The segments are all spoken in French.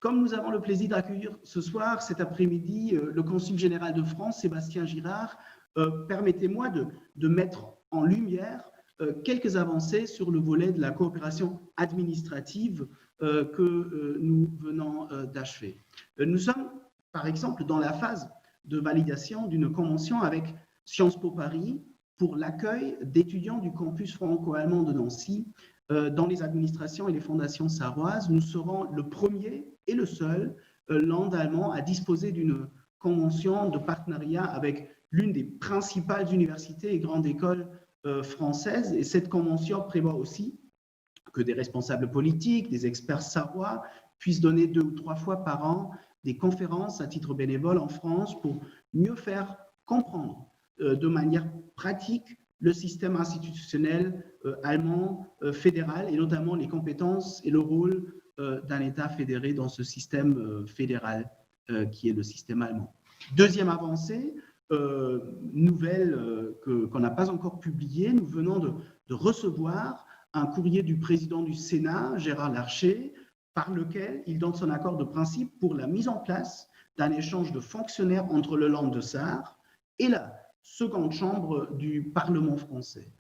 Comme nous avons le plaisir d'accueillir ce soir, cet après-midi, le consul général de France, Sébastien Girard, permettez-moi de mettre en lumière quelques avancées sur le volet de la coopération administrative que nous venons d'achever. Nous sommes, par exemple, dans la phase de validation d'une convention avec Sciences Po Paris pour l'accueil d'étudiants du campus franco-allemand de Nancy dans les administrations et les fondations sarroises. Nous serons le premier et le seul land allemand à disposer d'une convention de partenariat avec l'une des principales universités et grandes écoles françaises. Et cette convention prévoit aussi que des responsables politiques, des experts sarrois puissent donner 2 ou 3 fois par an des conférences à titre bénévole en France pour mieux faire comprendre de manière pratique le système institutionnel allemand fédéral et notamment les compétences et le rôle d'un État fédéré dans ce système fédéral qui est le système allemand. Deuxième avancée, nouvelle qu'on n'a pas encore publiée, nous venons de recevoir un courrier du président du Sénat, Gérard Larcher, par lequel il donne son accord de principe pour la mise en place d'un échange de fonctionnaires entre le Land de Sarre et la seconde chambre du Parlement français.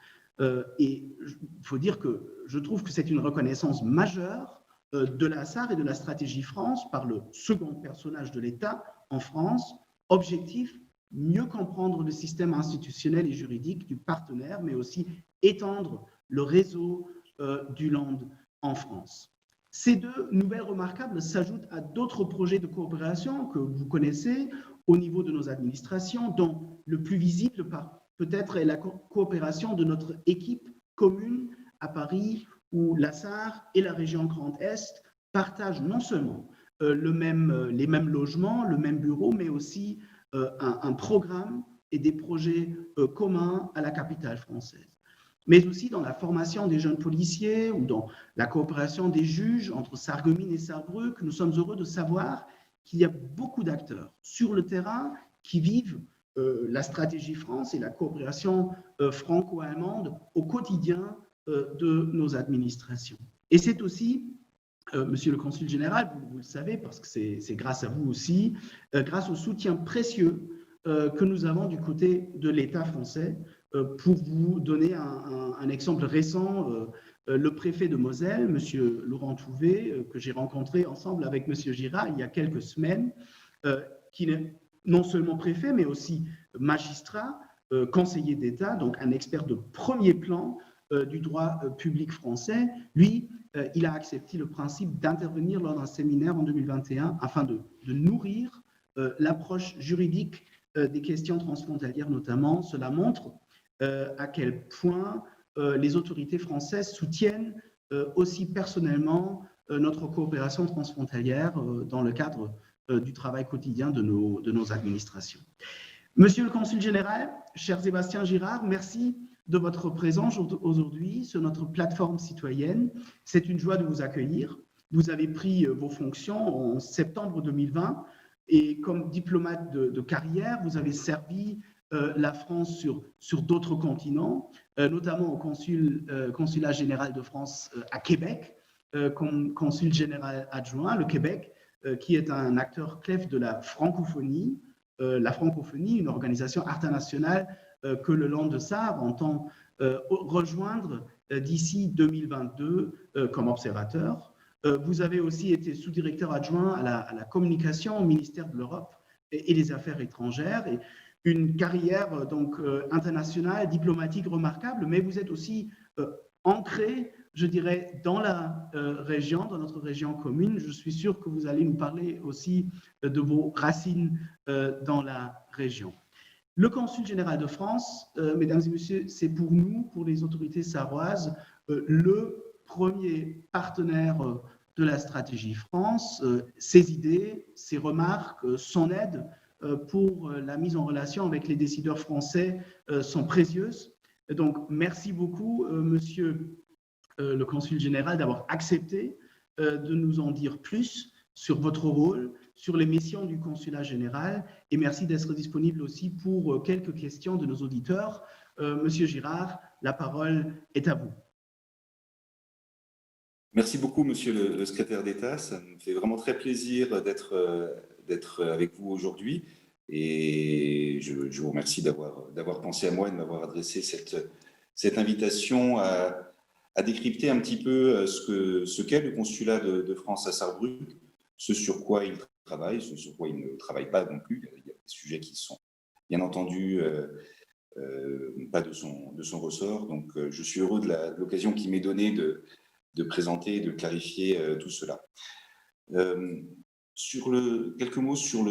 Et il faut dire que je trouve que c'est une reconnaissance majeure de la Sarre et de la stratégie France par le second personnage de l'État en France. Objectif, mieux comprendre le système institutionnel et juridique du partenaire, mais aussi étendre le réseau du Land en France. Ces deux nouvelles remarquables s'ajoutent à d'autres projets de coopération que vous connaissez au niveau de nos administrations, dont le plus visible peut-être est la coopération de notre équipe commune à Paris, où la Sarre et la région Grand Est partagent non seulement les mêmes logements, le même bureau, mais aussi un programme et des projets communs à la capitale française. Mais aussi dans la formation des jeunes policiers ou dans la coopération des juges entre Sarreguemines et Sarrebruck, nous sommes heureux de savoir qu'il y a beaucoup d'acteurs sur le terrain qui vivent la stratégie France et la coopération franco-allemande au quotidien de nos administrations. Et c'est aussi, Monsieur le Consul général, vous le savez, parce que c'est grâce à vous aussi, grâce au soutien précieux que nous avons du côté de l'État français. Pour vous donner un exemple récent, le préfet de Moselle, M. Laurent Touvet, que j'ai rencontré ensemble avec M. Girard il y a quelques semaines, qui est non seulement préfet, mais aussi magistrat, conseiller d'État, donc un expert de premier plan du droit public français. Lui, il a accepté le principe d'intervenir lors d'un séminaire en 2021 afin de nourrir l'approche juridique des questions transfrontalières notamment. Cela montre à quel point les autorités françaises soutiennent aussi personnellement notre coopération transfrontalière dans le cadre du travail quotidien de nos administrations. Monsieur le Consul général, cher Sébastien Girard, merci de votre présence aujourd'hui sur notre plateforme citoyenne. C'est une joie de vous accueillir. Vous avez pris vos fonctions en septembre 2020 et comme diplomate de carrière, vous avez servi la France sur d'autres continents, notamment au consulat général de France à Québec, comme consul général adjoint, le Québec, qui est un acteur clé de la francophonie, une organisation internationale que le Land de Sarre entend rejoindre d'ici 2022 comme observateur. Vous avez aussi été sous-directeur adjoint à la communication au ministère de l'Europe et des Affaires étrangères, et une carrière donc internationale, diplomatique remarquable, mais vous êtes aussi ancré, je dirais, dans la région, dans notre région commune. Je suis sûr que vous allez nous parler aussi de vos racines dans la région. Le Consul général de France, mesdames et messieurs, c'est pour nous, pour les autorités sarroises, le premier partenaire de la stratégie France. Ses idées, ses remarques, son aide pour la mise en relation avec les décideurs français sont précieuses. Donc, merci beaucoup, monsieur le Consul général, d'avoir accepté de nous en dire plus sur votre rôle, sur les missions du Consulat général, et merci d'être disponible aussi pour quelques questions de nos auditeurs. Monsieur Girard, la parole est à vous. Merci beaucoup, Monsieur le secrétaire d'État. Ça me fait vraiment très plaisir d'être avec vous aujourd'hui. Et je vous remercie d'avoir pensé à moi et de m'avoir adressé cette invitation à décrypter un petit peu ce qu'est le consulat de France à Sarrebruck, ce sur quoi il travaille, ce sur quoi il ne travaille pas non plus. Il y a des sujets qui sont bien entendu pas de son ressort. Donc, je suis heureux de l'occasion qui m'est donnée de présenter et de clarifier tout cela. Quelques mots sur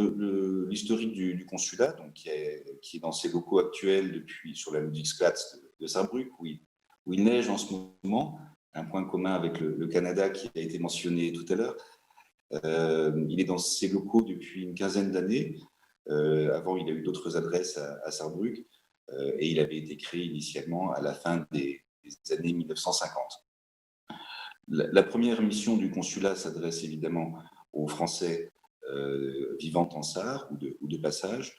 l'historique du consulat, donc qui est dans ses locaux actuels depuis sur la Ludwigsplatz de Saarbrück, où il neige en ce moment, un point commun avec le Canada qui a été mentionné tout à l'heure. Il est dans ses locaux depuis une quinzaine d'années. Avant, il a eu d'autres adresses à Saarbrück et il avait été créé initialement à la fin des années 1950. La première mission du consulat s'adresse évidemment aux Français vivant en Sarre ou de passage.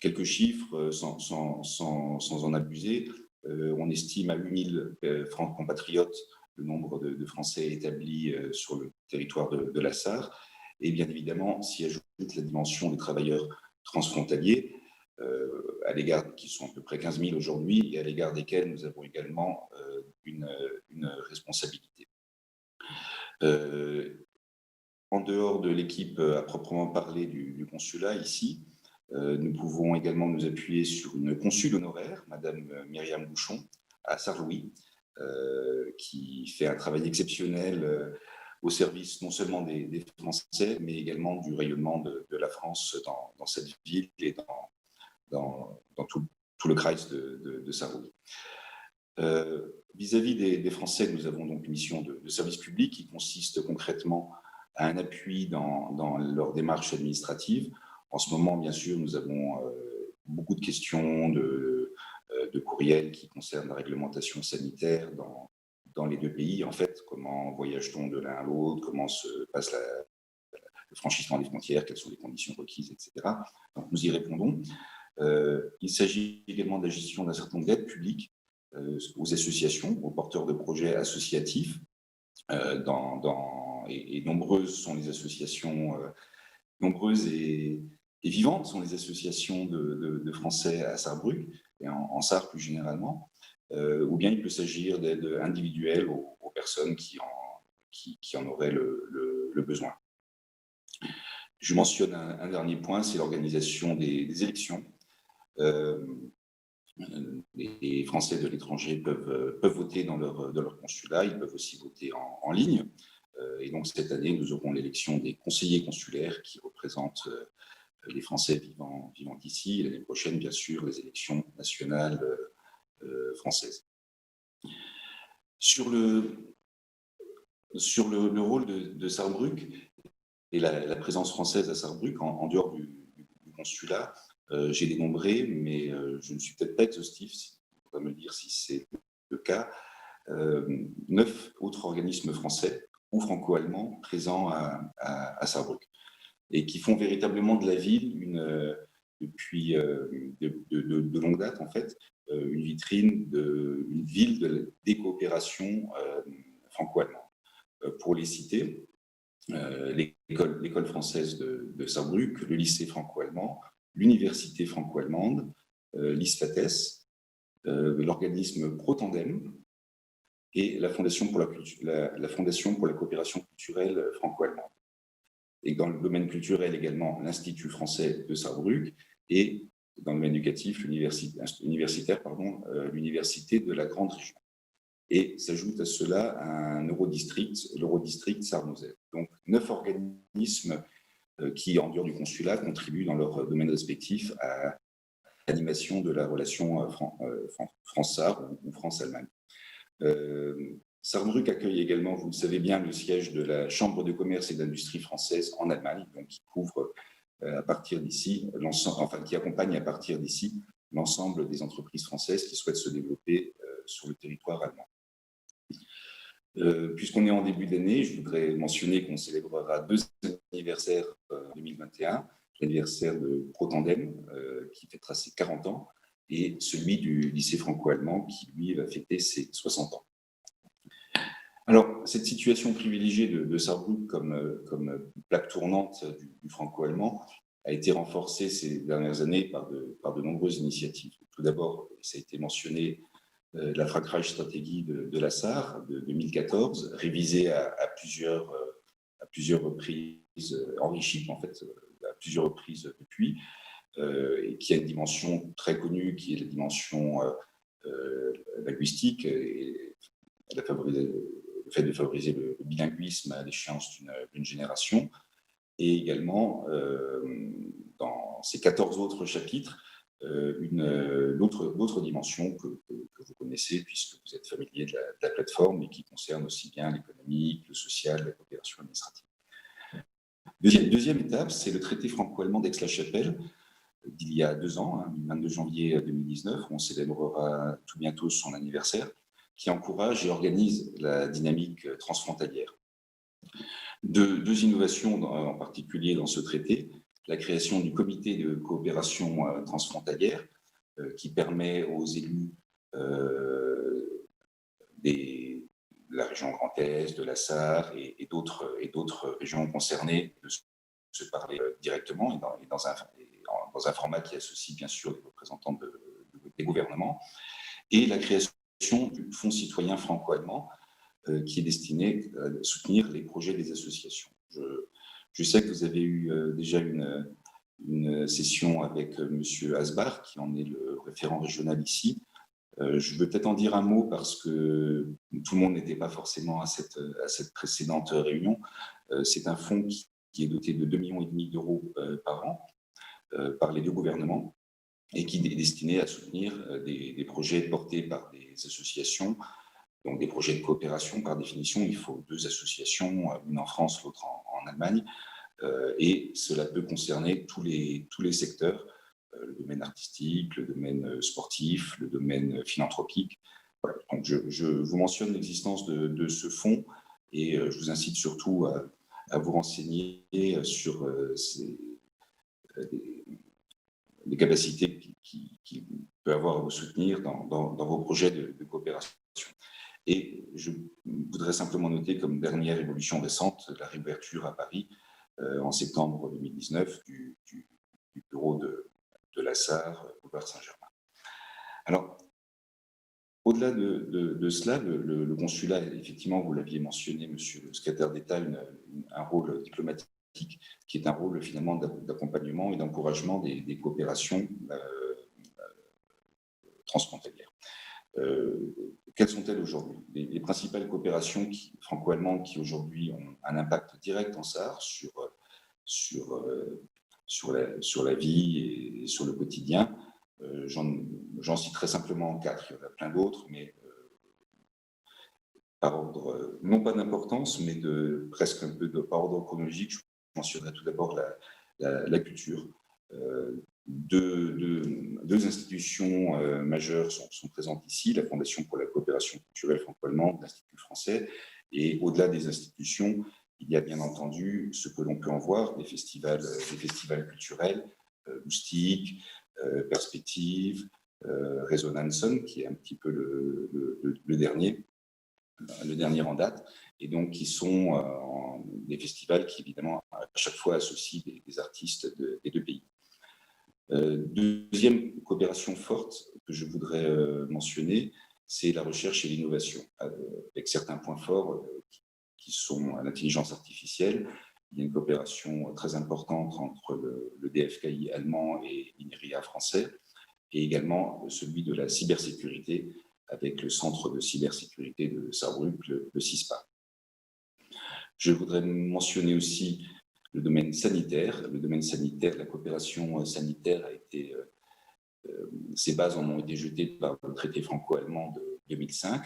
Quelques chiffres sans en abuser. On estime à 8000 compatriotes le nombre de Français établis sur le territoire de la Sarre. Et bien évidemment, s'y ajoute la dimension des travailleurs transfrontaliers, à l'égard, qui sont à peu près 15 000 aujourd'hui, et à l'égard desquels nous avons également une responsabilité. En dehors de l'équipe à proprement parler du consulat ici, nous pouvons également nous appuyer sur une consul honoraire, Madame Myriam Bouchon, à Sarrelouis, qui fait un travail exceptionnel au service non seulement des Français, mais également du rayonnement de la France dans cette ville et dans tout le Kreis de Sarrelouis. Vis-à-vis des Français, nous avons donc une mission de service public qui consiste concrètement à un appui dans leur démarche administrative. En ce moment, bien sûr, nous avons beaucoup de questions de courriels qui concernent la réglementation sanitaire dans les deux pays. En fait, comment voyage-t-on de l'un à l'autre, comment se passe le franchissement des frontières, quelles sont les conditions requises, etc. Donc, nous y répondons. Il s'agit également de la gestion d'un certain nombre d'aides publiques aux associations, aux porteurs de projets associatifs. Et nombreuses sont les associations, nombreuses et vivantes sont les associations de Français à Sarrebruck, et en Sarre plus généralement, ou bien il peut s'agir d'aides individuelles aux personnes qui en auraient le besoin. Je mentionne un dernier point, c'est l'organisation des élections. Les Français de l'étranger peuvent voter dans leur consulat, ils peuvent aussi voter en ligne. Et donc, cette année, nous aurons l'élection des conseillers consulaires qui représentent les Français vivant ici. L'année prochaine, bien sûr, les élections nationales françaises. Sur le rôle de Sarrebruck et la présence française à Sarrebruck, en dehors du consulat, j'ai dénombré, mais je ne suis peut-être pas exhaustif, on va me dire si c'est le cas, 9 autres organismes français ou franco-allemands présents à Sarrebruck et qui font véritablement de la ville depuis de longue date, en fait, une vitrine, une ville des coopérations franco-allemandes. Pour les citer, l'école française de Sarrebruck, le lycée franco-allemand, l'université franco-allemande, l'ISFATES, l'organisme Protandem et la Fondation pour la coopération culturelle franco-allemande. Et dans le domaine culturel également, l'Institut français de Sarrebruck et dans le domaine éducatif, l'université de la Grande Région. Et s'ajoute à cela un l'Eurodistrict Sarre-Moselle. Donc 9 organismes qui, en dehors du consulat, contribuent dans leur domaine respectif à l'animation de la relation France-Sarre ou France-Allemagne. Sarrebruck accueille également, vous le savez bien, le siège de la Chambre de commerce et d'industrie française en Allemagne, donc qui couvre à partir d'ici, qui accompagne à partir d'ici l'ensemble des entreprises françaises qui souhaitent se développer sur le territoire allemand. Puisqu'on est en début d'année, je voudrais mentionner qu'on célébrera 2 anniversaires en 2021, l'anniversaire de Protandem, qui fêtera ses 40 ans, et celui du lycée franco-allemand, qui, lui, va fêter ses 60 ans. Alors, cette situation privilégiée de Saarbrück comme plaque tournante du franco-allemand a été renforcée ces dernières années par de nombreuses initiatives. Tout d'abord, ça a été mentionné, la Frankreich-Stratégie de la Sarre de 2014, révisée à plusieurs reprises, enrichie en fait à plusieurs reprises depuis, et qui a une dimension très connue, qui est la dimension linguistique, et le fait de favoriser le bilinguisme à l'échéance d'une génération, et également, dans ces 14 autres chapitres, d'autres dimensions que vous connaissez, puisque vous êtes familier de la plateforme, et qui concerne aussi bien l'économique, le social, la coopération administrative. Deuxième étape, c'est le traité franco-allemand d'Aix-la-Chapelle, d'il y a 2 ans, le 22 janvier 2019, on célébrera tout bientôt son anniversaire, qui encourage et organise la dynamique transfrontalière. Deux innovations en particulier dans ce traité: la création du comité de coopération transfrontalière, qui permet aux élus de la région Grand Est, de la Sarre et d'autres régions concernées de se parler directement, et dans un format qui associe bien sûr les représentants des gouvernements, et la création du Fonds citoyen franco-allemand, qui est destiné à soutenir les projets des associations. Je sais que vous avez eu déjà une session avec M. Asbar, qui en est le référent régional ici. Je veux peut-être en dire un mot parce que tout le monde n'était pas forcément à cette précédente réunion. C'est un fonds qui est doté de 2,5 millions d'euros par an par les 2 gouvernements, et qui est destiné à soutenir des projets portés par des associations. Donc, des projets de coopération, par définition, il faut 2 associations, une en France, l'autre en Allemagne, et cela peut concerner tous les secteurs, le domaine artistique, le domaine sportif, le domaine philanthropique. Voilà. Donc, je vous mentionne l'existence de ce fonds, et je vous incite surtout à vous renseigner sur les capacités qu'il peut avoir à vous soutenir dans vos projets de coopération. Et je voudrais simplement noter comme dernière évolution récente la réouverture à Paris en septembre 2019 du bureau de la Sarre, boulevard Saint-Germain. Alors, au-delà de cela, le consulat, effectivement, vous l'aviez mentionné, monsieur le secrétaire d'État, un rôle diplomatique qui est un rôle finalement d'accompagnement et d'encouragement des coopérations transfrontalières. Quelles sont-elles aujourd'hui? Les principales coopérations franco-allemandes qui aujourd'hui ont un impact direct en Sarre sur la vie et sur le quotidien, j'en citerai simplement 4. Il y en a plein d'autres, mais par ordre, non pas d'importance, mais presque un peu par ordre chronologique. Je mentionnerai tout d'abord la culture. Deux institutions majeures sont présentes ici: la Fondation pour la coopération culturelle franco-allemande, l'Institut français, et au-delà des institutions, il y a bien entendu ce que l'on peut en voir, des festivals culturels, Lustig, Perspective, Resonanzen, qui est un petit peu le dernier en date, et donc qui sont des festivals qui évidemment à chaque fois associent des artistes des 2 pays. Deuxième coopération forte que je voudrais mentionner, c'est la recherche et l'innovation, avec certains points forts qui sont l'intelligence artificielle. Il y a une coopération très importante entre le DFKI allemand et l'INRIA français, et également celui de la cybersécurité avec le centre de cybersécurité de Saarbrück, le CISPA. Je voudrais mentionner aussi le domaine sanitaire. Le domaine sanitaire, la coopération sanitaire ses bases en ont été jetées par le traité franco-allemand de 2005,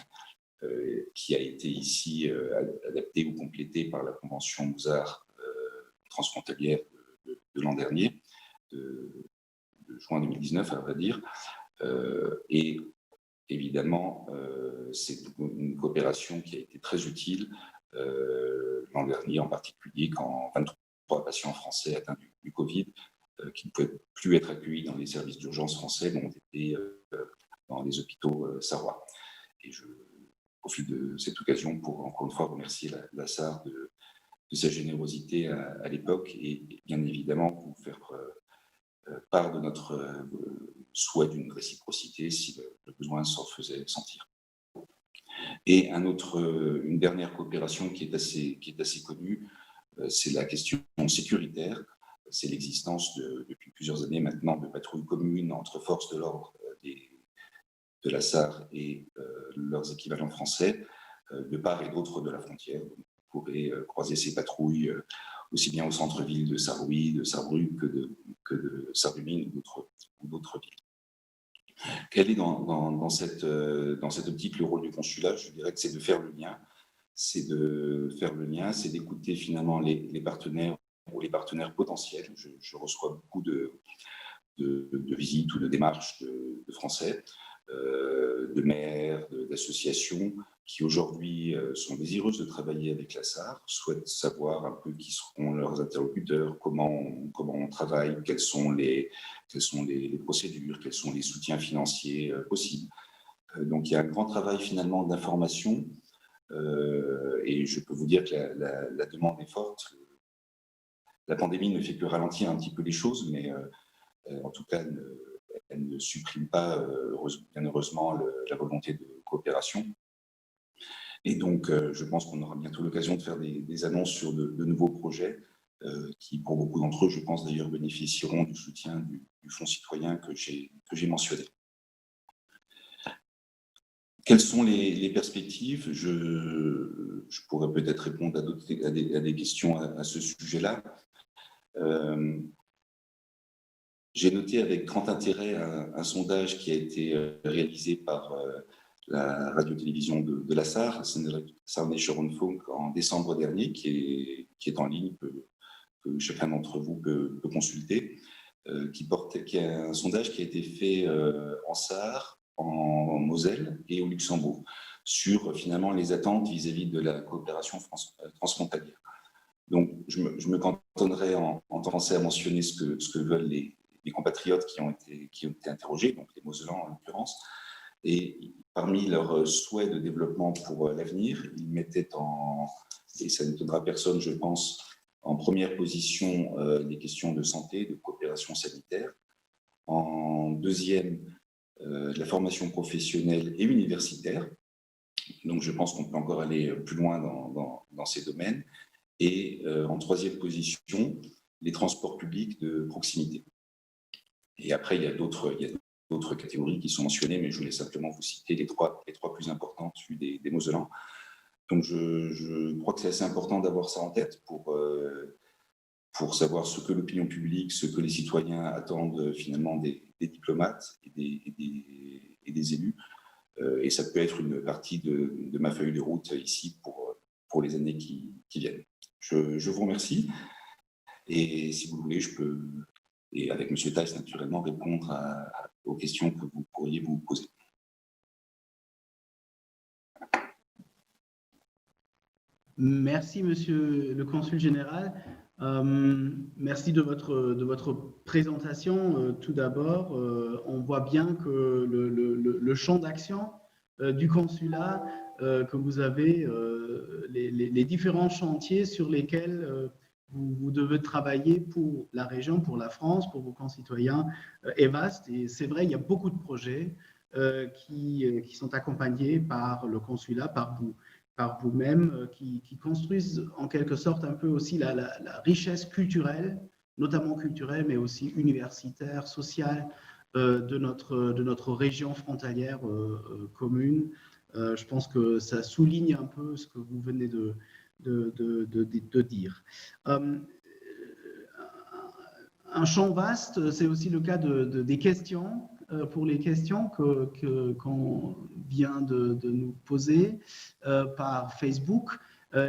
qui a été ici adapté ou complété par la convention Mozart transfrontalière de l'an dernier, de juin 2019 à vrai dire, et évidemment c'est une coopération qui a été très utile l'an dernier, en particulier quand 23 patients français atteints du Covid, qui ne pouvaient plus être accueillis dans les services d'urgence français, ont été dans les hôpitaux sarrois. Et profite de cette occasion pour encore une fois remercier la SAR de sa générosité à l'époque et bien évidemment vous faire part de notre souhait d'une réciprocité si le besoin s'en faisait sentir. Et une dernière coopération qui est assez connue, c'est la question sécuritaire. C'est l'existence depuis plusieurs années maintenant de patrouilles communes entre forces de l'ordre de la SAR et leurs équivalents français de part et d'autre de la frontière. Donc, vous pourrez croiser ces patrouilles aussi bien au centre-ville de Sarrouy, de Sarrebruck que de Sarreguemines ou d'autres villes. Quel est dans cette optique le rôle du consulat? Je dirais que c'est de faire le lien. C'est d'écouter finalement les partenaires ou les partenaires potentiels. Je reçois beaucoup de visites ou de démarches de Français, de maires, d'associations qui aujourd'hui sont désireuses de travailler avec la SAR, souhaitent savoir un peu qui seront leurs interlocuteurs, comment on travaille, quelles sont les procédures, quels sont les soutiens financiers possibles. Donc il y a un grand travail finalement d'information et je peux vous dire que la demande est forte. La pandémie ne fait que ralentir un petit peu les choses, mais en tout cas, elle ne supprime pas, bien heureusement, la volonté de coopération. Et donc, je pense qu'on aura bientôt l'occasion de faire des annonces sur de nouveaux projets qui, pour beaucoup d'entre eux, je pense d'ailleurs, bénéficieront du soutien du Fonds citoyen que j'ai mentionné. Quelles sont les perspectives? Je pourrais peut-être répondre à des questions à ce sujet-là. J'ai noté avec grand intérêt un sondage qui a été réalisé par la radio-télévision de la SAR, Saarländische Rundfunk, en décembre dernier, qui est en ligne, que chacun d'entre vous peut consulter, qui est un sondage qui a été fait en Sarre, en Moselle et au Luxembourg, sur finalement les attentes vis-à-vis de la coopération transfrontalière. Donc, je me cantonnerai en français à mentionner ce que veulent les compatriotes qui ont été interrogés, donc les Mosellans en l'occurrence, et parmi leurs souhaits de développement pour l'avenir, ils mettaient et ça n'étonnera personne, je pense, en première position les questions de santé, de coopération sanitaire, en deuxième, la formation professionnelle et universitaire, donc je pense qu'on peut encore aller plus loin dans ces domaines, et en troisième position, les transports publics de proximité. Et après, il y a d'autres catégories qui sont mentionnées, mais je voulais simplement vous citer les trois plus importantes des Mosellans. Donc, je crois que c'est assez important d'avoir ça en tête pour savoir ce que l'opinion publique, ce que les citoyens attendent finalement des diplomates et des élus. Et ça peut être une partie de ma feuille de route ici pour les années qui viennent. Je vous remercie. Et si vous voulez, je peux, et avec M. Thaïs, naturellement, répondre aux questions que vous pourriez vous poser. Merci, Monsieur le Consul général. Merci de votre présentation. Tout d'abord, on voit bien que le champ d'action du consulat, que vous avez, les différents chantiers sur lesquels vous devez travailler pour la région, pour la France, pour vos concitoyens, est vaste. Et c'est vrai, il y a beaucoup de projets qui sont accompagnés par le consulat, par vous-même, qui construisent en quelque sorte un peu aussi la richesse culturelle, notamment culturelle, mais aussi universitaire, sociale de notre région frontalière commune. Je pense que ça souligne un peu ce que vous venez de dire. Un champ vaste, c'est aussi le cas des questions. Pour les questions qu'on vient de nous poser par Facebook.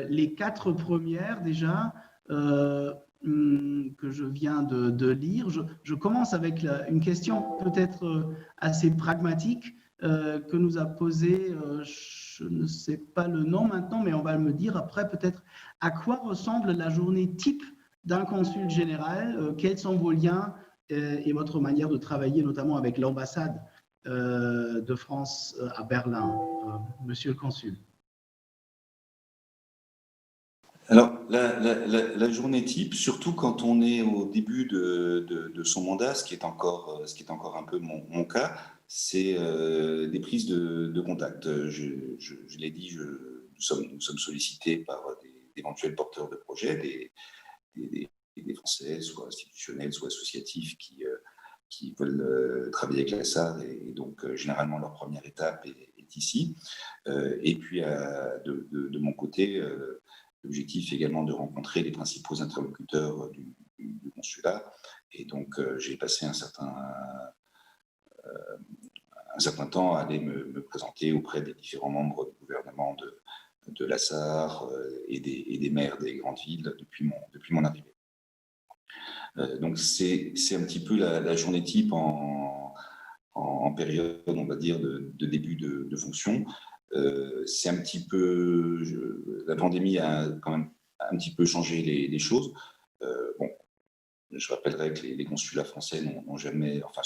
Les 4 premières déjà que je viens de lire. Je commence avec une question peut-être assez pragmatique que nous a posée, je ne sais pas le nom maintenant, mais on va me dire après peut-être à quoi ressemble la journée type d'un consul général, quels sont vos liens et votre manière de travailler, notamment avec l'ambassade de France à Berlin, Monsieur le Consul. Alors, la journée type, surtout quand on est au début de son mandat, ce qui est encore un peu mon cas, c'est des prises de contact. Je l'ai dit, nous sommes sollicités par d'éventuels porteurs de projets, des Français, soit institutionnels, soit associatifs, qui veulent travailler avec la SAR, et donc généralement leur première étape est ici. Et puis de mon côté, l'objectif est également de rencontrer les principaux interlocuteurs du consulat. Et donc, j'ai passé un certain temps à aller me présenter auprès des différents membres du gouvernement de la SAR et des maires des grandes villes depuis mon arrivée. Donc, c'est un petit peu la journée type en période, on va dire, de début de fonction. C'est un petit peu, la pandémie a quand même un petit peu changé les choses. Bon, je rappellerai que les consulats français n'ont jamais, enfin,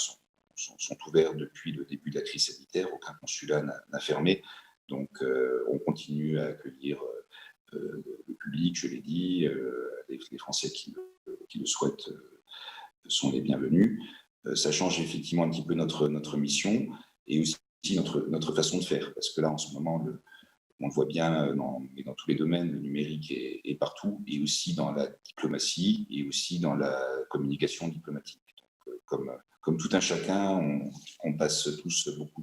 sont ouverts depuis le début de la crise sanitaire. Aucun consulat n'a fermé. Donc, on continue à accueillir le public, je l'ai dit. Les Français qui le souhaitent sont les bienvenus. Ça change effectivement un petit peu notre mission et aussi notre façon de faire. Parce que là, en ce moment, on le voit bien dans tous les domaines, le numérique est partout, et aussi dans la diplomatie et aussi dans la communication diplomatique. Donc, comme tout un chacun, on passe tous beaucoup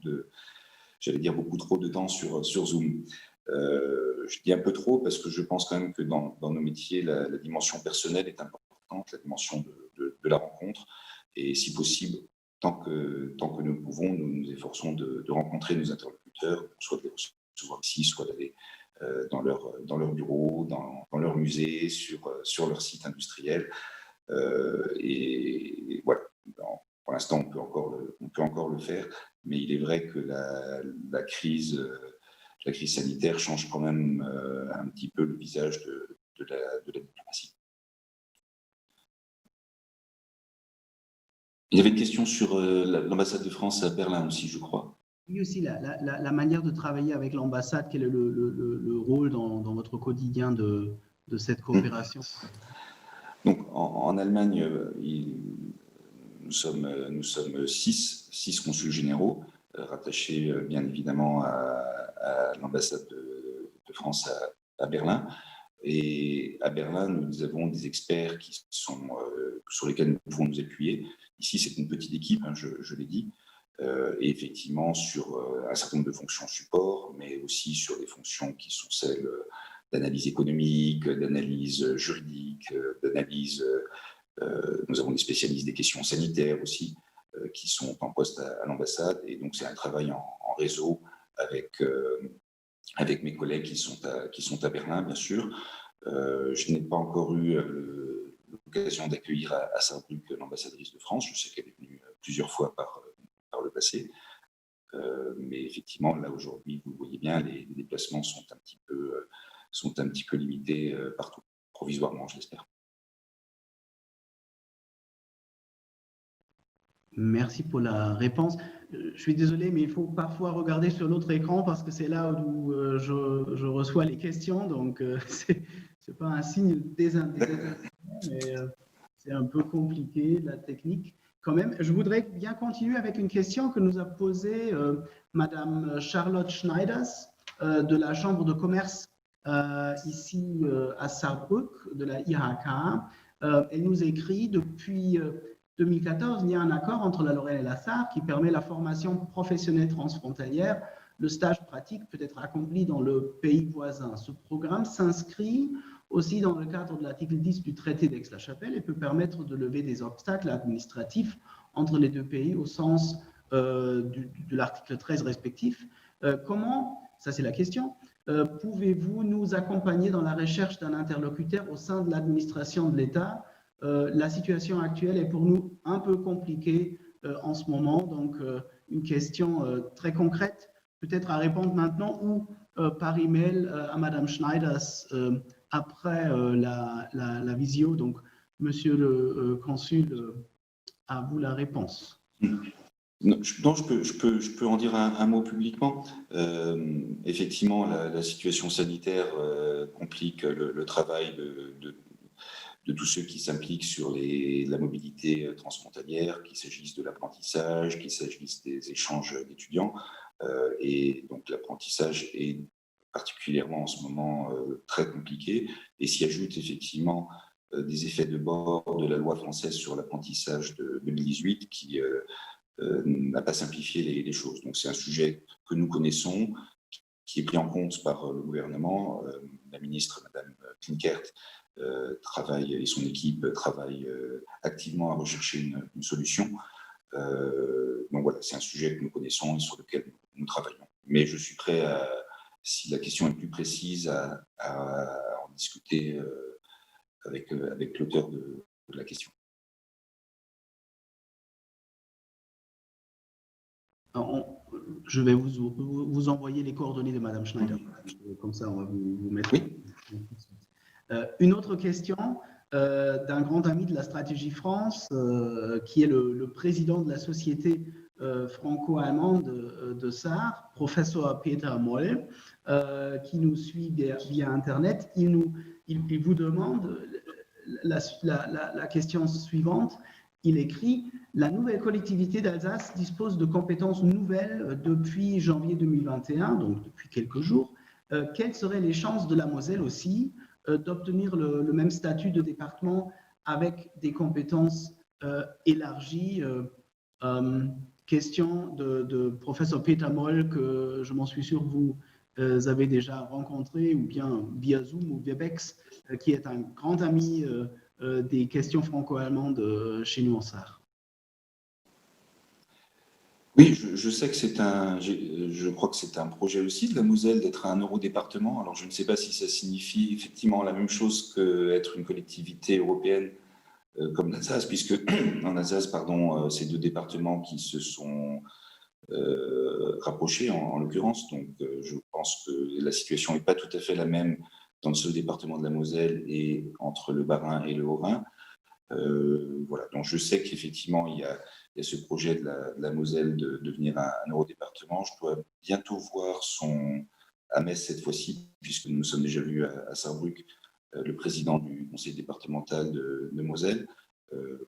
trop de temps sur Zoom. Je dis un peu trop parce que je pense quand même que dans nos métiers, la dimension personnelle est importante, la dimension de la rencontre. Et si possible, tant que nous pouvons, nous nous efforçons de rencontrer nos interlocuteurs, soit de les recevoir ici, soit d'aller dans leur bureau, dans leur musée, sur leur site industriel. Et voilà, pour l'instant, on peut encore le faire, mais il est vrai que la crise sanitaire change quand même un petit peu le visage de la diplomatie. Il y avait une question sur l'ambassade de France à Berlin aussi, je crois. Oui, aussi la manière de travailler avec l'ambassade, quel est le rôle dans votre quotidien de cette coopération? Donc, en Allemagne, nous sommes six consuls généraux, rattachés bien évidemment à l'ambassade de France à Berlin. Et à Berlin, nous avons des experts sur lesquels nous pouvons nous appuyer. Ici, c'est une petite équipe, hein, je l'ai dit, et effectivement sur un certain nombre de fonctions support, mais aussi sur des fonctions qui sont celles d'analyse économique, d'analyse juridique, d'analyse. Nous avons des spécialistes des questions sanitaires aussi, qui sont en poste à l'ambassade. Et donc, c'est un travail en réseau avec mes collègues qui sont à Berlin, bien sûr. Je n'ai pas encore eu l'occasion d'accueillir à Saarbrück l'ambassadrice de France. Je sais qu'elle est venue plusieurs fois par le passé. Mais effectivement, là, aujourd'hui, vous voyez bien, les déplacements sont un petit peu limités partout, provisoirement, je l'espère. Merci pour la réponse. Je suis désolé, mais il faut parfois regarder sur l'autre écran parce que c'est là où je reçois les questions. Donc, c'est pas un signe désintéressé, mais c'est un peu compliqué, la technique. Quand même, je voudrais bien continuer avec une question que nous a posée Madame Charlotte Schneiders de la Chambre de commerce ici à Saarbrück, de la IHK. Elle nous écrit depuis 2014, il y a un accord entre la Lorraine et la Sarre qui permet la formation professionnelle transfrontalière. Le stage pratique peut être accompli dans le pays voisin. Ce programme s'inscrit aussi dans le cadre de l'article 10 du traité d'Aix-la-Chapelle et peut permettre de lever des obstacles administratifs entre les deux pays au sens de l'article 13 respectif. Comment, ça c'est la question, pouvez-vous nous accompagner dans la recherche d'un interlocuteur au sein de l'administration de l'État? La situation actuelle est pour nous un peu compliquée en ce moment, donc une question très concrète, peut-être à répondre maintenant ou par email à Madame Schneiders après la visio. Donc, Monsieur le Consul, à vous la réponse. Non, je peux en dire un mot publiquement. Effectivement, la situation sanitaire complique le travail de tous ceux qui s'impliquent sur la mobilité transfrontalière, qu'il s'agisse de l'apprentissage, qu'il s'agisse des échanges d'étudiants. Et donc l'apprentissage est particulièrement en ce moment très compliqué. Et s'y ajoute effectivement des effets de bord de la loi française sur l'apprentissage de 2018 qui n'a pas simplifié les choses. Donc c'est un sujet que nous connaissons, qui est pris en compte par le gouvernement. La ministre, Madame Klinkert, travaille et son équipe travaillent activement à rechercher une solution. Donc voilà, c'est un sujet que nous connaissons et sur lequel nous travaillons. Mais je suis prêt, si la question est plus précise, à en discuter avec l'auteur de la question. Je vais vous envoyer les coordonnées de Madame Schneider. Comme ça, on va vous mettre. Oui. Une autre question d'un grand ami de la Stratégie France, qui est le président de la société franco-allemande de SAR, professeur Peter Moll, qui nous suit via Internet. Il vous demande la question suivante. Il écrit « La nouvelle collectivité d'Alsace dispose de compétences nouvelles depuis janvier 2021, donc depuis quelques jours. Quelles seraient les chances de la Moselle aussi d'obtenir le même statut de département avec des compétences élargies ?» Question de professeur Peter Moll, que je m'en suis sûr vous avez déjà rencontré, ou bien via Zoom ou Webex, qui est un grand ami des questions franco-allemandes chez nous en Sarre. Oui, je sais que je crois que c'est un projet aussi de la Moselle d'être un eurodépartement. Alors je ne sais pas si ça signifie effectivement la même chose qu'être une collectivité européenne comme l'Alsace, puisque en Alsace, c'est deux départements qui se sont rapprochés en l'occurrence. Donc je pense que la situation n'est pas tout à fait la même dans le seul département de la Moselle et entre le Bas-Rhin et le Haut-Rhin. Voilà, donc je sais qu'effectivement il y a ce projet de la Moselle de devenir un eurodépartement. Je dois bientôt voir à Metz cette fois-ci, puisque nous nous sommes déjà vus à Sarrebruck, le président du conseil départemental de Moselle.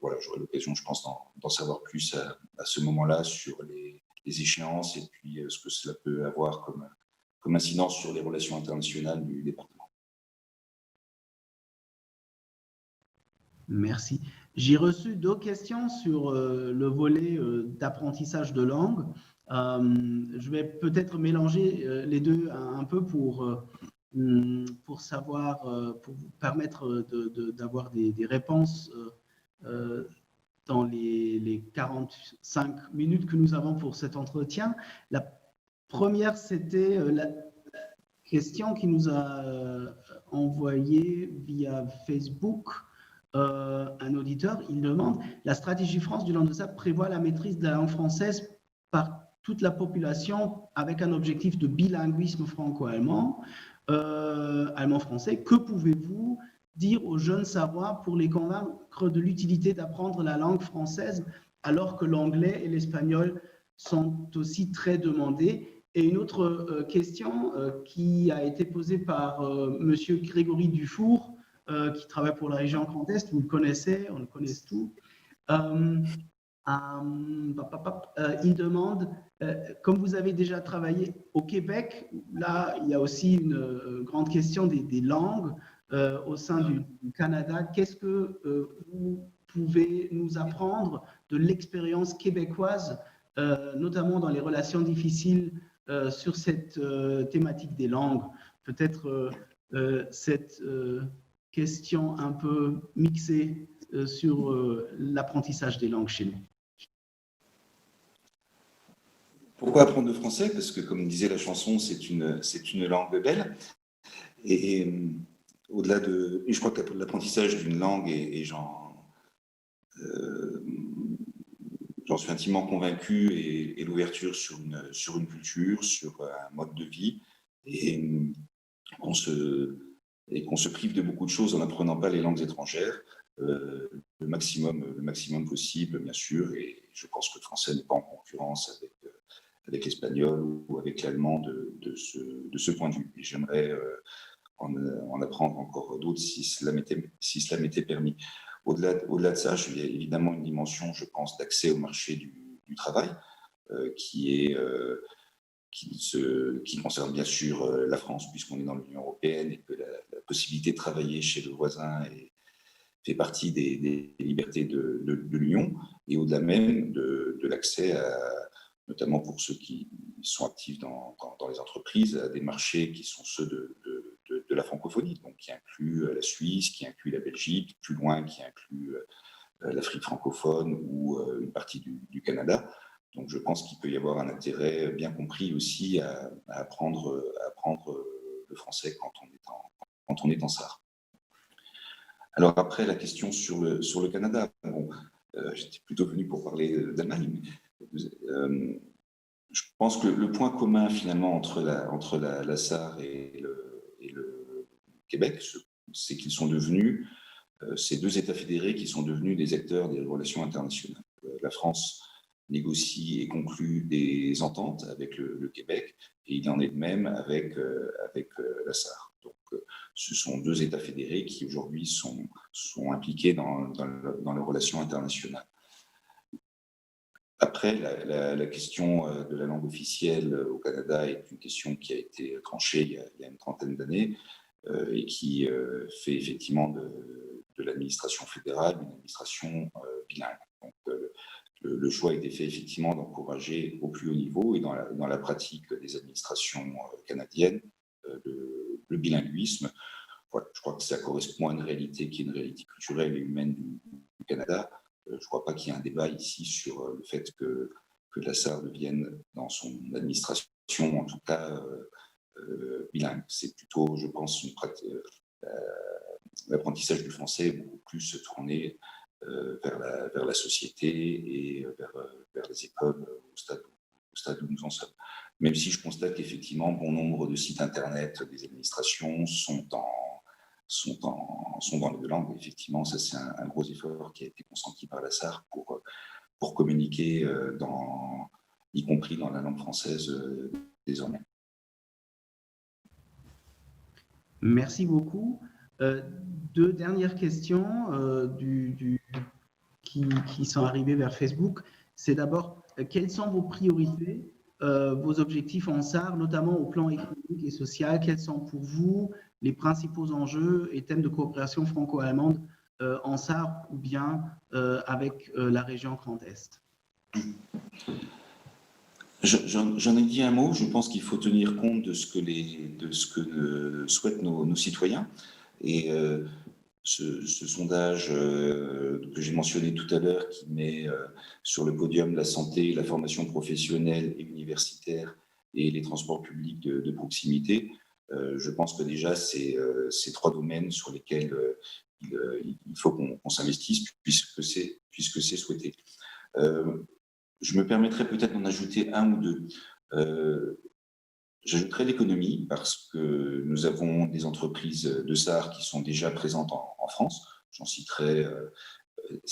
Voilà, j'aurai l'occasion, je pense, d'en savoir plus à ce moment-là sur les échéances et puis ce que cela peut avoir comme incidence sur les relations internationales du département. Merci. J'ai reçu deux questions sur le volet d'apprentissage de langue. Je vais peut-être mélanger les deux un peu pour savoir, pour vous permettre d'avoir des réponses dans les 45 minutes que nous avons pour cet entretien. La première, c'était la question qui nous a envoyé via Facebook. Un auditeur, il demande « La stratégie France du Land-de-Sable prévoit la maîtrise de la langue française par toute la population avec un objectif de bilinguisme franco-allemand, allemand-français. Que pouvez-vous dire aux jeunes Savoies pour les convaincre de l'utilité d'apprendre la langue française alors que l'anglais et l'espagnol sont aussi très demandés ?» Et une autre question qui a été posée par Monsieur Grégory Dufour, qui travaille pour la région Grand Est, vous le connaissez, on le connaît tous. Il demande, comme vous avez déjà travaillé au Québec, là il y a aussi une grande question des langues au sein du Canada. Qu'est-ce que vous pouvez nous apprendre de l'expérience québécoise, notamment dans les relations difficiles sur cette thématique des langues? Peut-être cette question un peu mixée sur l'apprentissage des langues chez nous. Pourquoi apprendre le français? Parce que, comme disait la chanson, c'est une langue belle. Et au-delà et je crois que l'apprentissage d'une langue, et j'en suis intimement convaincu, et l'ouverture sur une culture, sur un mode de vie, et qu'on se prive de beaucoup de choses en n'apprenant pas les langues étrangères. le maximum possible, bien sûr, et je pense que le français n'est pas en concurrence avec l'espagnol ou avec l'allemand de ce point de vue. Et j'aimerais en apprendre encore d'autres si cela m'était permis. Au-delà de ça, il y a évidemment une dimension, je pense, d'accès au marché du travail qui concerne bien sûr la France, puisqu'on est dans l'Union européenne et que la possibilité de travailler chez le voisin fait partie des libertés de l'Union, et au-delà même de l'accès notamment pour ceux qui sont actifs dans les entreprises, à des marchés qui sont ceux de la francophonie, donc qui inclut la Suisse, qui inclut la Belgique, plus loin, qui inclut l'Afrique francophone ou une partie du Canada. Donc je pense qu'il peut y avoir un intérêt bien compris aussi à apprendre le français quand on est en SAR. Alors après, la question sur le Canada. Bon, j'étais plutôt venu pour parler d'Allemagne, mais je pense que le point commun finalement entre la SAR et le Québec, c'est qu'ils sont devenus, ces deux États fédérés qui sont devenus des acteurs des relations internationales. La France négocie et conclut des ententes avec le Québec, et il en est de même avec la SAR. Donc, ce sont deux États fédérés qui aujourd'hui sont impliqués dans les relations internationales. Après, la question de la langue officielle au Canada est une question qui a été tranchée il y a une trentaine d'années et qui fait effectivement de l'administration fédérale une administration bilingue. Donc, le choix a été fait effectivement d'encourager au plus haut niveau et dans la pratique des administrations canadiennes le bilinguisme. Voilà, je crois que ça correspond à une réalité qui est une réalité culturelle et humaine du Canada. Je ne crois pas qu'il y ait un débat ici sur le fait que la SAR devienne dans son administration, en tout cas, bilingue. C'est plutôt, je pense, l'apprentissage du français est beaucoup plus tourné vers la société et vers les écoles au stade où nous en sommes. Même si je constate qu'effectivement, bon nombre de sites internet des administrations sont dans les deux langues. Effectivement, ça c'est un gros effort qui a été consenti par la SAR pour communiquer, y compris dans la langue française désormais. Merci beaucoup. Deux dernières questions qui sont arrivées vers Facebook. C'est d'abord, quelles sont vos priorités, vos objectifs en SAR, notamment au plan économique et social? Quels sont pour vous les principaux enjeux et thèmes de coopération franco-allemande en SAR ou bien avec la région Grand Est? J'en ai dit un mot. Je pense qu'il faut tenir compte de ce que souhaitent nos citoyens. Et ce sondage que j'ai mentionné tout à l'heure, qui met sur le podium la santé, la formation professionnelle et universitaire et les transports publics de proximité, je pense que déjà c'est trois domaines sur lesquels il faut qu'on s'investisse puisque c'est souhaité. Je me permettrai peut-être d'en ajouter un ou deux. J'ajouterai l'économie parce que nous avons des entreprises de SAR qui sont déjà présentes en France. J'en citerai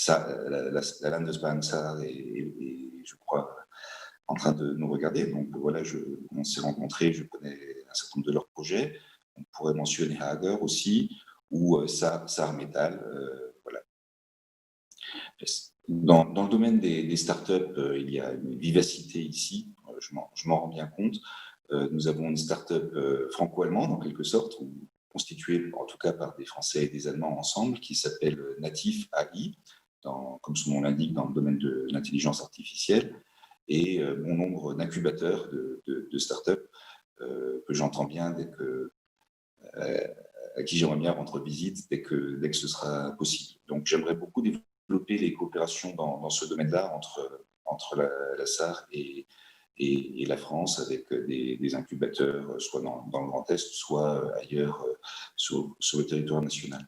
la Landesbank SAR et je crois en train de nous regarder. Donc voilà, on s'est rencontrés, je connais un certain nombre de leurs projets. On pourrait mentionner Hager aussi ou SAR Metal. Voilà. Dans le domaine des startups, il y a une vivacité ici, je m'en rends bien compte. Nous avons une start-up franco-allemande, en quelque sorte, constituée en tout cas par des Français et des Allemands ensemble, qui s'appelle Natif AI, comme son nom l'indique, dans le domaine de l'intelligence artificielle, et bon nombre d'incubateurs de start-up que j'entends bien à qui j'aimerais bien rendre visite dès que ce sera possible. Donc j'aimerais beaucoup développer les coopérations dans ce domaine-là entre la SAR et la France, avec des incubateurs, soit dans le Grand Est, soit ailleurs sur le territoire national.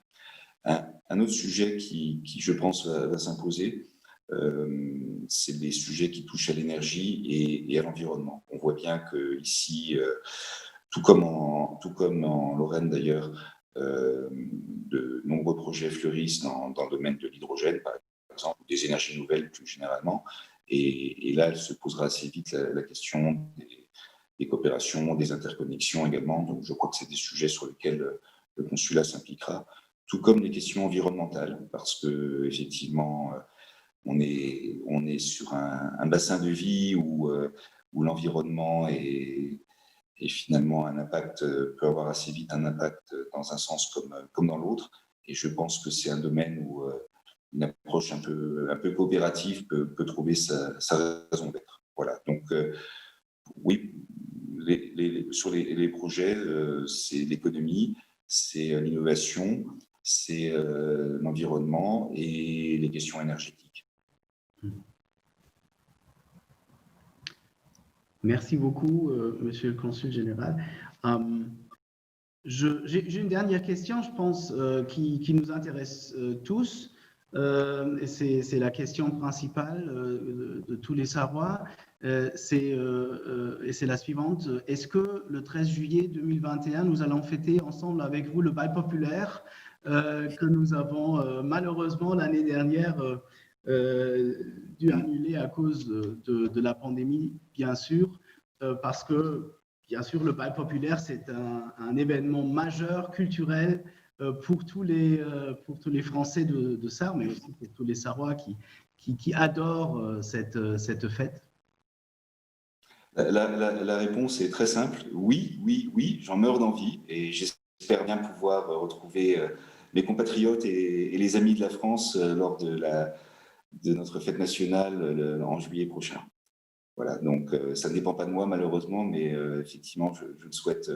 Un autre sujet qui je pense, va s'imposer, c'est les sujets qui touchent à l'énergie et à l'environnement. On voit bien qu'ici, tout comme en Lorraine d'ailleurs, de nombreux projets fleurissent dans le domaine de l'hydrogène, par exemple, ou des énergies nouvelles plus généralement. Et là, elle se posera assez vite la question des coopérations, des interconnexions également. Donc, je crois que c'est des sujets sur lesquels le consulat s'impliquera, tout comme les questions environnementales, parce que effectivement, on est sur un bassin de vie où l'environnement est finalement un impact, peut avoir assez vite un impact dans un sens comme dans l'autre. Et je pense que c'est un domaine où une approche un peu coopérative peut trouver sa raison d'être. Voilà. Donc, oui, sur les projets, c'est l'économie, c'est l'innovation, c'est l'environnement et les questions énergétiques. Merci beaucoup, Monsieur le Consul général. J'ai une dernière question, je pense, qui nous intéresse tous. Et c'est la question principale de tous les Sarrois. Et c'est la suivante. Est-ce que le 13 juillet 2021, nous allons fêter ensemble avec vous le bal populaire que nous avons malheureusement l'année dernière dû annuler à cause de la pandémie, bien sûr, parce que bien sûr, le bal populaire, c'est un événement majeur, culturel, pour tous les Français de Sarre, mais aussi pour tous les Sarrois qui adorent cette fête. La réponse est très simple. Oui, oui, oui, j'en meurs d'envie et j'espère bien pouvoir retrouver mes compatriotes et les amis de la France lors de notre fête nationale en juillet prochain. Voilà, donc ça ne dépend pas de moi malheureusement, mais effectivement, je le souhaite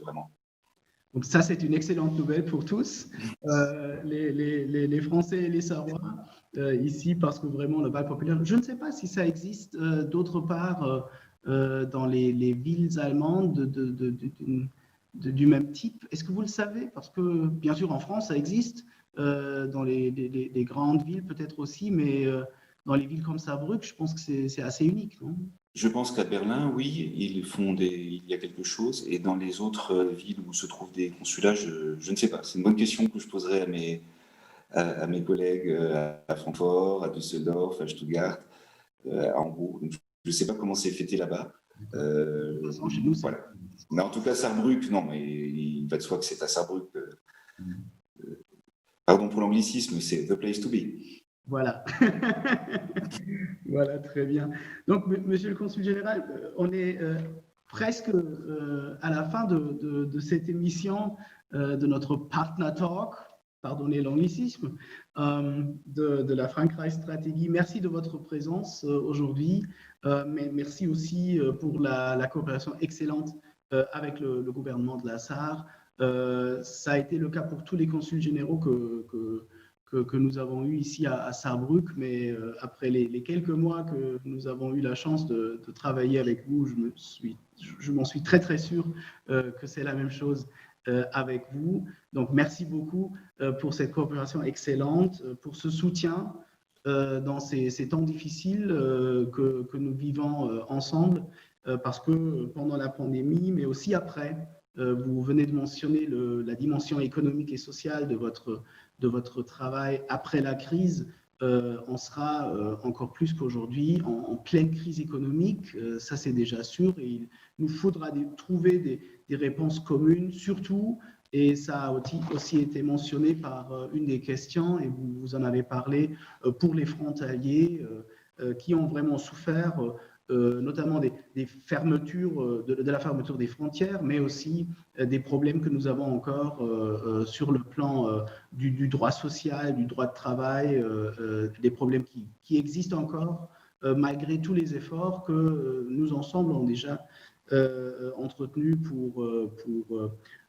vraiment. Donc ça, c'est une excellente nouvelle pour tous, les Français et les Sarrois, ici, parce que vraiment, le bal populaire, je ne sais pas si ça existe d'autre part dans les villes allemandes du même type. Est-ce que vous le savez? Parce que, bien sûr, en France, ça existe, dans les grandes villes peut-être aussi, mais dans les villes comme Saarbrück, je pense que c'est assez unique, non? Je pense qu'à Berlin, oui, il y a quelque chose. Et dans les autres villes où se trouvent des consulats, je ne sais pas. C'est une bonne question que je poserai à mes collègues à Francfort, à Düsseldorf, à Stuttgart, à Hambourg. Donc, je ne sais pas comment c'est fêté là-bas. Chez nous, voilà. Mais en tout cas, Saarbrück, non, mais il va de soi que c'est à Saarbrück. Pardon pour l'anglicisme, c'est the place to be. Voilà. Voilà, très bien. Donc, Monsieur le Consul général, on est presque à la fin de cette émission de notre Partner Talk, pardonnez l'anglicisme, de la Frankreich Stratégie. Merci de votre présence aujourd'hui, mais merci aussi pour la coopération excellente avec le gouvernement de la Sarre. Ça a été le cas pour tous les consuls généraux que nous avons eu ici à Saarbrück, mais après les quelques mois que nous avons eu la chance de travailler avec vous, je m'en suis très très sûr que c'est la même chose avec vous. Donc merci beaucoup pour cette coopération excellente, pour ce soutien dans ces temps difficiles que nous vivons ensemble, parce que pendant la pandémie, mais aussi après, vous venez de mentionner la dimension économique et sociale de votre travail après la crise. On sera encore plus qu'aujourd'hui en pleine crise économique, ça c'est déjà sûr, et il nous faudra trouver des réponses communes, surtout, et ça a aussi été mentionné par une des questions, et vous en avez parlé, pour les frontaliers qui ont vraiment souffert, notamment des fermetures, de la fermeture des frontières, mais aussi des problèmes que nous avons encore sur le plan du droit social, du droit de travail, des problèmes qui existent encore malgré tous les efforts que nous ensemble avons déjà entretenus pour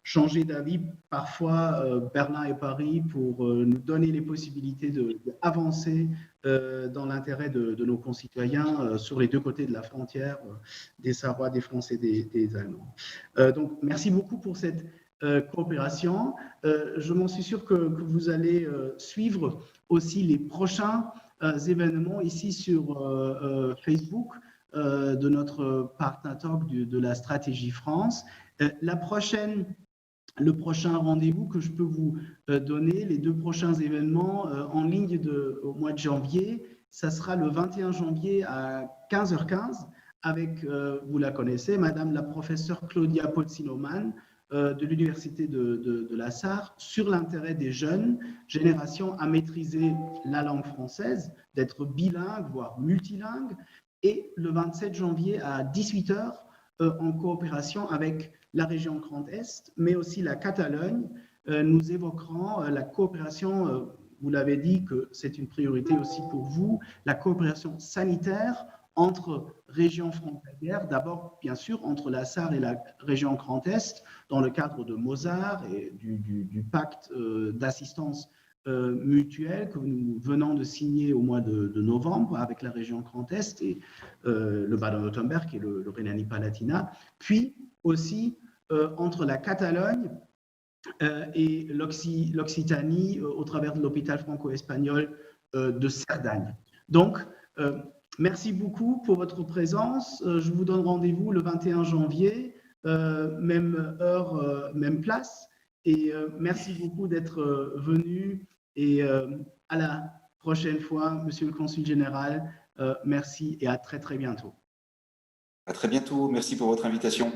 changer d'avis, parfois Berlin et Paris, pour nous donner les possibilités d'avancer dans l'intérêt de nos concitoyens sur les deux côtés de la frontière, des Sarrois, des Français, des Allemands. Donc, merci beaucoup pour cette coopération. Je m'en suis sûr que vous allez suivre aussi les prochains événements ici sur Facebook de notre Partner Talk de la Stratégie France. La prochaine le prochain rendez-vous que je peux vous donner, les 2 prochains événements en ligne au mois de janvier, ça sera le 21 janvier à 15h15 avec, vous la connaissez, Madame la professeure Claudia Pozzinoman de l'Université de la Sarre sur l'intérêt des jeunes générations à maîtriser la langue française, d'être bilingue, voire multilingue. Et le 27 janvier à 18h, en coopération avec la région Grand Est, mais aussi la Catalogne, nous évoquerons la coopération, vous l'avez dit que c'est une priorité aussi pour vous, la coopération sanitaire entre régions frontalières, d'abord bien sûr entre la Sarre et la région Grand Est, dans le cadre de Mozart et du pacte d'assistance mutuelle que nous venons de signer au mois de novembre avec la région Grand Est et le Baden-Württemberg et le Rhénanie-Palatinat, puis aussi entre la Catalogne et l'Occitanie au travers de l'hôpital franco-espagnol de Cerdagne. Donc, merci beaucoup pour votre présence. Je vous donne rendez-vous le 21 janvier, même heure, même place. Et merci beaucoup d'être venu. Et à la prochaine fois, Monsieur le Consul général. Merci et à très, très bientôt. À très bientôt. Merci pour votre invitation.